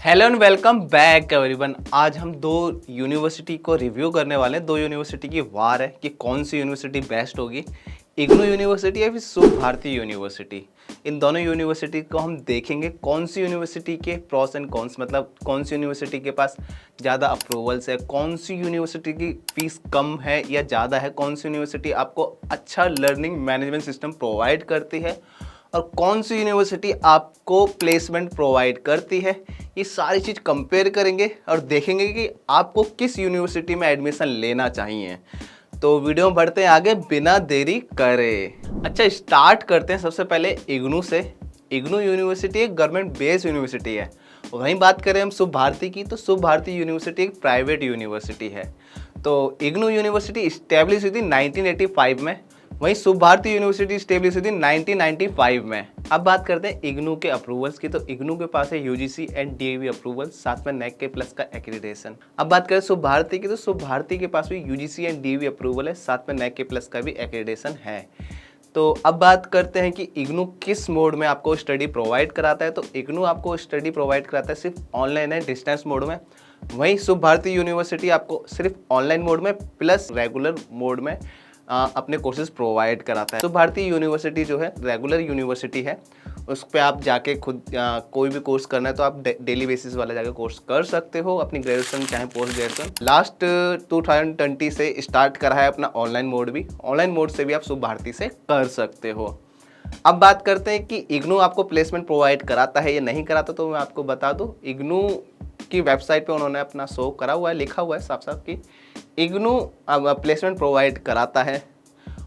Hello and welcome back everyone. आज हम दो यूनिवर्सिटी को रिव्यू करने वाले हैं। दो यूनिवर्सिटी की वार है कि कौन सी यूनिवर्सिटी बेस्ट होगी, इग्नू यूनिवर्सिटी या फिर शुभ भारती यूनिवर्सिटी। इन दोनों यूनिवर्सिटी को हम देखेंगे कौन सी यूनिवर्सिटी के प्रॉस एंड कॉन्स, मतलब कौन सी यूनिवर्सिटी के पास ज़्यादा अप्रूवल्स है, कौन सी यूनिवर्सिटी की फीस कम है या ज़्यादा है, कौन सी यूनिवर्सिटी आपको अच्छा लर्निंग मैनेजमेंट सिस्टम प्रोवाइड करती है और कौन सी यूनिवर्सिटी आपको प्लेसमेंट प्रोवाइड करती है। ये सारी चीज़ कंपेयर करेंगे और देखेंगे कि आपको किस यूनिवर्सिटी में एडमिशन लेना चाहिए। तो वीडियो में बढ़ते हैं आगे बिना देरी करे। अच्छा, स्टार्ट करते हैं सबसे पहले इग्नू से। इग्नू यूनिवर्सिटी एक गवर्नमेंट बेस्ड यूनिवर्सिटी है। वहीं बात करें हम शुभ भारती की, तो शुभ भारती यूनिवर्सिटी एक प्राइवेट यूनिवर्सिटी है। तो इग्नू यूनिवर्सिटी इस्टेब्लिश हुई थी 1985 में, वहीं शुभ भारती यूनिवर्सिटी स्टेब्लिश हुई थी 1995 में। अब बात करते हैं इग्नू के अप्रूवल्स की। तो इग्नू के पास है यूजीसी एंड डीएवी अप्रूवल, साथ में NAAC के प्लस का एक्रीडेशन। अब बात करें शुभ भारती की, तो शुभ भारती के पास भी यूजीसी एंड डीएवी अप्रूवल है, साथ में NAAC के प्लस का भी एक्रीडेशन है। तो अब बात करते हैं कि इग्नू किस मोड में आपको स्टडी प्रोवाइड कराता है। तो इग्नू आपको स्टडी प्रोवाइड कराता है सिर्फ ऑनलाइन एंड डिस्टेंस मोड में। वहीं शुभ भारती यूनिवर्सिटी आपको सिर्फ ऑनलाइन मोड में प्लस रेगुलर मोड में अपने कोर्सेज प्रोवाइड कराता है। शुभ भारती यूनिवर्सिटी जो है रेगुलर यूनिवर्सिटी है, उस पर आप जाके खुद कोई भी कोर्स करना है तो आप डेली बेसिस वाला जाके कोर्स कर सकते हो, अपनी ग्रेजुएशन चाहे पोस्ट ग्रेजुएशन। लास्ट 2020 से स्टार्ट करा है अपना ऑनलाइन मोड भी। ऑनलाइन मोड से भी आप शुभ भारती से कर सकते हो। अब बात करते हैं कि इग्नू आपको प्लेसमेंट प्रोवाइड कराता है या नहीं कराता। तो मैं आपको बता दूं, इग्नू की वेबसाइट पे उन्होंने अपना शो करा हुआ है, लिखा हुआ है साफ साफ कि इग्नू प्लेसमेंट प्रोवाइड कराता है।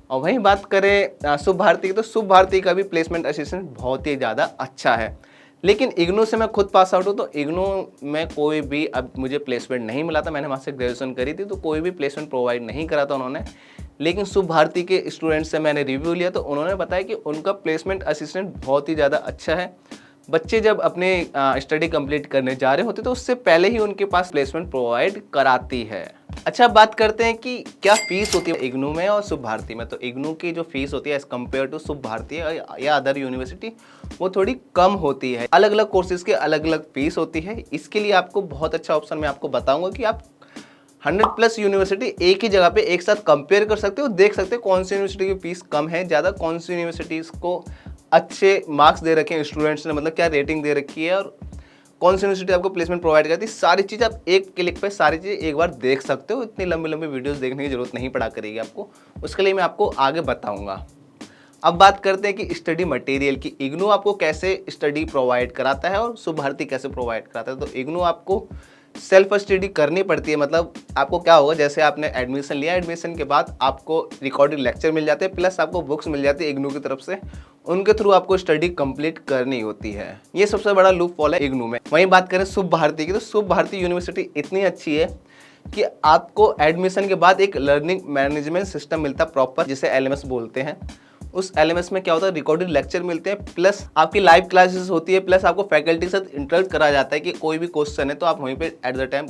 और वहीं बात करें शुभ भारती की, तो शुभ भारती का भी प्लेसमेंट असिस्टेंट बहुत ही ज़्यादा अच्छा है। लेकिन इग्नू से मैं खुद पास आउट हूँ, तो इग्नू में कोई भी अब मुझे प्लेसमेंट नहीं मिला था। मैंने वहाँ से ग्रेजुएशन करी थी, तो कोई भी प्लेसमेंट प्रोवाइड नहीं करा था उन्होंने। लेकिन शुभ भारती के स्टूडेंट्स से मैंने रिव्यू लिया, तो उन्होंने बताया कि उनका प्लेसमेंट असिस्टेंट बहुत ही ज़्यादा अच्छा है। बच्चे जब अपने स्टडी कंप्लीट करने जा रहे होते तो उससे पहले ही उनके पास प्लेसमेंट प्रोवाइड कराती है। अच्छा, बात करते हैं कि क्या फीस होती है इग्नू में और शुभ भारती में। तो इग्नू की जो फीस होती है एज कम्पेयर टू शुभ भारती या अदर यूनिवर्सिटी, वो थोड़ी कम होती है। अलग अलग कोर्सेज के अलग अलग फीस होती है। इसके लिए आपको बहुत अच्छा ऑप्शन मैं आपको बताऊंगा कि आप 100+ यूनिवर्सिटी एक ही जगह पे एक साथ कंपेयर कर सकते हो, देख सकते हो कौन सी यूनिवर्सिटी की फीस कम है, ज़्यादा, कौन सी यूनिवर्सिटीज़ को अच्छे मार्क्स दे रखे हैं स्टूडेंट्स ने, मतलब क्या रेटिंग दे रखी है, और कौन सी यूनिवर्सिटी आपको प्लेसमेंट प्रोवाइड करती है। सारी चीज़ आप एक क्लिक पे सारी चीज़ एक बार देख सकते हो। इतनी लंबी लंबी वीडियोस देखने की जरूरत नहीं पड़ा करेगी आपको, उसके लिए मैं आपको आगे बताऊंगा। अब बात करते हैं कि स्टडी मटेरियल की, इग्नू आपको कैसे स्टडी प्रोवाइड कराता है और शुभ भारती कैसे प्रोवाइड कराता है। तो इग्नू आपको सेल्फ स्टडी करनी पड़ती है। मतलब आपको क्या होगा, जैसे आपने एडमिशन लिया, एडमिशन के बाद आपको रिकॉर्डेड लेक्चर मिल जाते हैं, प्लस आपको बुक्स मिल जाती है इग्नू की तरफ से। उनके थ्रू आपको स्टडी कंप्लीट करनी होती है। ये सबसे बड़ा लूप फॉल है इग्नू में। वहीं बात करें शुभ भारती की, तो शुभ भारती यूनिवर्सिटी इतनी अच्छी है कि आपको एडमिशन के बाद एक लर्निंग मैनेजमेंट सिस्टम मिलता है प्रॉपर, जिसे LMS बोलते हैं। उस LMS में क्या होता है, रिकॉर्डेड लेक्चर मिलते हैं, प्लस आपकी लाइव क्लासेस होती है, प्लस आपको फैकल्टी के साथ इंटरेक्ट करा जाता है कि कोई भी क्वेश्चन है तो आप वहीं पे एट द टाइम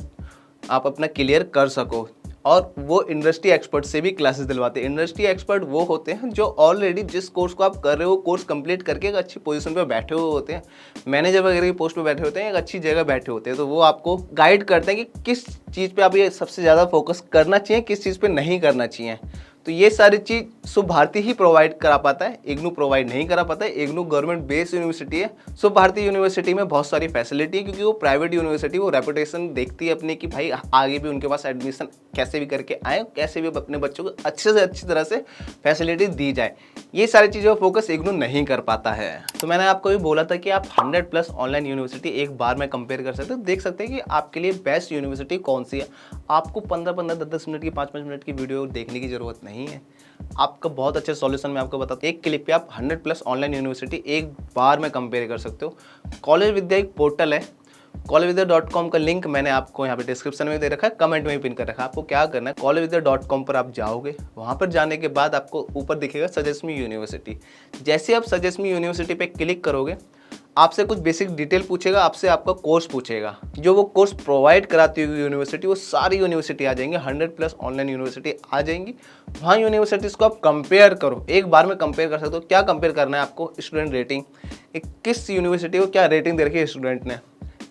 आप अपना क्लियर कर सको। और वो इंडस्ट्री एक्सपर्ट से भी क्लासेस दिलवाते हैं। इंडस्ट्री एक्सपर्ट वो होते हैं जो ऑलरेडी जिस कोर्स को आप कर रहे हो, कोर्स कंप्लीट करके एक अच्छी पोजीशन पे बैठे हुए होते हैं, मैनेजर वगैरह की पोस्ट पे बैठे होते हैं, एक अच्छी जगह बैठे होते हैं। तो वो आपको गाइड करते हैं कि किस चीज़ पे आप ये सबसे ज़्यादा फोकस करना चाहिए, किस चीज़ पे नहीं करना चाहिए। तो ये सारी चीज़ शुभ भारती ही प्रोवाइड करा पाता है, इग्नू प्रोवाइड नहीं करा पाता है। इग्नू गवर्नमेंट बेस्ड यूनिवर्सिटी है। शुभ भारती यूनिवर्सिटी में बहुत सारी फैसिलिटी है, क्योंकि वो प्राइवेट यूनिवर्सिटी, वो रेपुटेशन देखती है अपनी कि भाई आगे भी उनके पास एडमिशन कैसे भी करके आए, कैसे भी अपने बच्चों को अच्छे से अच्छी तरह से फैसिलिटी दी जाए। ये सारी चीज़ों पर फोकस इग्नू नहीं कर पाता है। तो मैंने आपको भी बोला था कि आप 100+ ऑनलाइन यूनिवर्सिटी एक बार में कंपेयर कर सकते हो, देख सकते हैं कि आपके लिए बेस्ट यूनिवर्सिटी कौन सी है। आपको 15-15, 10-10 मिनट की, 5-5 मिनट की वीडियो देखने की जरूरत नहीं है। आपका बहुत अच्छा सॉल्यूशन मैं आपको बताता हूँ। एक क्लिक पे आप 100+ ऑनलाइन यूनिवर्सिटी एक बार में कंपेयर कर सकते हो। कॉलेज विद्या एक पोर्टल है, collegevidya.com का लिंक मैंने आपको यहाँ पे डिस्क्रिप्शन में दे रखा है, कमेंट में भी पिन कर रखा है। आपको क्या करना है, collegevidya.com पर आप जाओगे, वहाँ पर जाने के बाद आपको ऊपर दिखेगा सजेस्ट मी यूनिवर्सिटी। जैसे आप सजेस्ट मी यूनिवर्सिटी पे क्लिक करोगे, आपसे कुछ बेसिक डिटेल पूछेगा, आपसे आपका कोर्स पूछेगा। जो वो कोर्स प्रोवाइड कराती हुई यूनिवर्सिटी, वो सारी यूनिवर्सिटी आ जाएंगे, 100+ ऑनलाइन यूनिवर्सिटी आ जाएंगी। वहाँ यूनिवर्सिटीज़ को आप कंपेयर करो, एक बार में कंपेयर कर सकते हो। क्या कंपेयर करना है आपको, स्टूडेंट रेटिंग, किस यूनिवर्सिटी को क्या रेटिंग दे रखी है स्टूडेंट ने,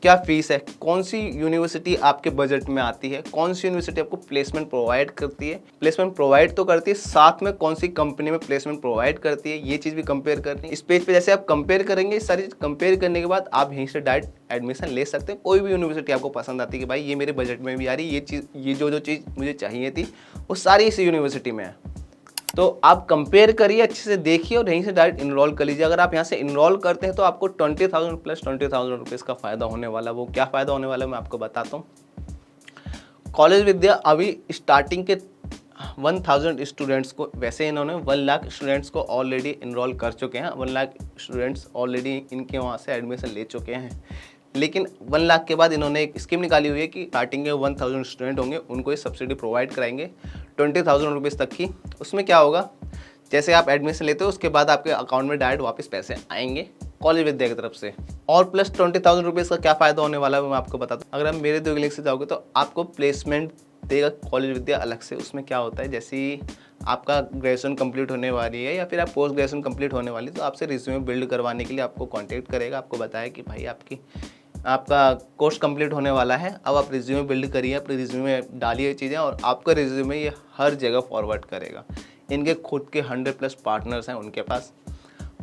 क्या फीस है, कौन सी यूनिवर्सिटी आपके बजट में आती है, कौन सी यूनिवर्सिटी आपको प्लेसमेंट प्रोवाइड करती है, प्लेसमेंट प्रोवाइड तो करती है, साथ में कौन सी कंपनी में प्लेसमेंट प्रोवाइड करती है, ये चीज़ भी कंपेयर करनी है। इस पेज पे जैसे आप कंपेयर करेंगे, सारी चीज़ कंपेयर करने के बाद आप यहीं से डायरेक्ट एडमिशन ले सकते हैं। कोई भी यूनिवर्सिटी आपको पसंद आती है कि भाई ये मेरे बजट में भी आ रही है, ये चीज़, ये जो चीज़ मुझे चाहिए थी वो सारी इसी यूनिवर्सिटी में है, तो आप कंपेयर करिए, अच्छे से देखिए और यहीं से डायरेक्ट इनरोल कर लीजिए। अगर आप यहाँ से इनरोल करते हैं तो आपको 20,000 प्लस 20,000 रुपीज़ का फ़ायदा होने वाला है। वो क्या फ़ायदा होने वाला है मैं आपको बताता हूँ। कॉलेज विद्या अभी स्टार्टिंग के 1,000 स्टूडेंट्स को, वैसे इन्होंने 1 लाख स्टूडेंट्स को ऑलरेडी इनरोल कर चुके हैं, 1 लाख स्टूडेंट्स ऑलरेडी इनके वहाँ से एडमिशन ले चुके हैं। लेकिन 1 लाख के बाद इन्होंने एक स्कीम निकाली हुई है कि स्टार्टिंग के 1,000 स्टूडेंट होंगे उनको ये सब्सिडी प्रोवाइड कराएंगे 20,000 रुपीज़ तक की। उसमें क्या होगा, जैसे आप एडमिशन लेते हो उसके बाद आपके अकाउंट में डायरेक्ट वापस पैसे आएंगे कॉलेज विद्या की तरफ से। और प्लस 20,000 रुपीज़ का क्या फ़ायदा होने वाला है मैं आपको बताता हूँ। अगर आप मेरे दो लिंक से जाओगे तो आपको प्लेसमेंट देगा कॉलेज विद्या अलग से। उसमें क्या होता है, जैसे ही आपका ग्रेजुएशन कंप्लीट होने वाली है या फिर आप पोस्ट ग्रेजुएशन कंप्लीट होने वाली है तो आपसे रिज्यूमे बिल्ड करवाने के लिए आपको कॉन्टेक्ट करेगा, आपको बताया कि भाई आपका कोर्स कंप्लीट होने वाला है, अब आप रिज्यूमे बिल्ड करिए, अपने रिज्यूमे में डालिए चीज़ें और आपका रिज्यूमे ये हर जगह फॉरवर्ड करेगा। इनके खुद के 100+ पार्टनर्स हैं उनके पास,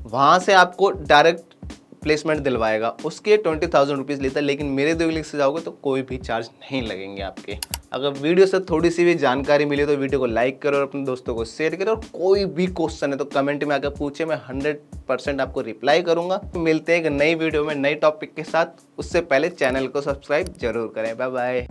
वहाँ से आपको डायरेक्ट प्लेसमेंट दिलवाएगा। उसके 20,000 रुपीज़ लेता है, लेकिन मेरे दो लिंक से जाओगे तो कोई भी चार्ज नहीं लगेंगे आपके। अगर वीडियो से थोड़ी सी भी जानकारी मिली तो वीडियो को लाइक करो और अपने दोस्तों को शेयर करो, और कोई भी क्वेश्चन है तो कमेंट में आकर पूछे, मैं 100% आपको रिप्लाई करूंगा। मिलते हैं एक नई वीडियो में नई टॉपिक के साथ, उससे पहले चैनल को सब्सक्राइब जरूर करें। Bye bye.